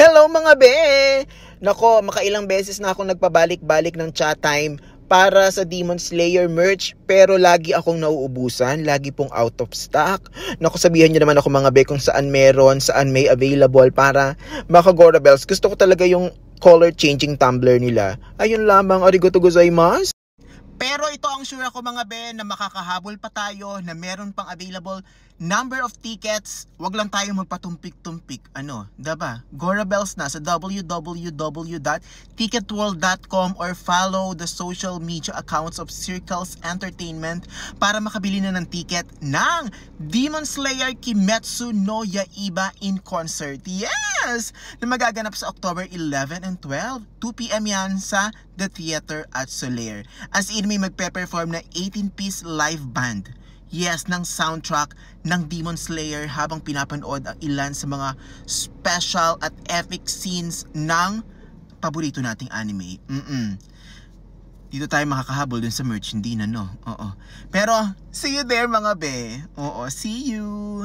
Hello mga be! Nako, makailang beses na akong nagpabalik-balik ng chat time para sa Demon Slayer merch, pero lagi akong nauubusan, lagi pong out of stock. Naku, sabihan niyo naman ako mga be kung saan meron, saan may available para maka-Gora Bells. Gusto ko talaga yung color changing tumbler nila. Ayun lamang, arigato gozaimasu. Pero ito ang sure ako mga be na makakahabol pa tayo na meron pang available number of tickets. Wag lang tayo magpatumpik-tumpik. Diba? Gora Bells na sa www.ticketworld.com or follow the social media accounts of Circles Entertainment para makabili na ng ticket ng Demon Slayer Kimetsu no Yaiba in concert. Yes! Na magaganap sa October 11 and 12. 2 p.m. yan sa The Theater at Soler. As in, may magpe-perform na 18-piece live band. Yes, ng soundtrack ng Demon Slayer habang pinapanood ang ilan sa mga special at epic scenes ng paborito nating anime. Dito tayo makakahabol dun sa merch, hindi na no? Oo. Pero, see you there mga be. Oo, see you!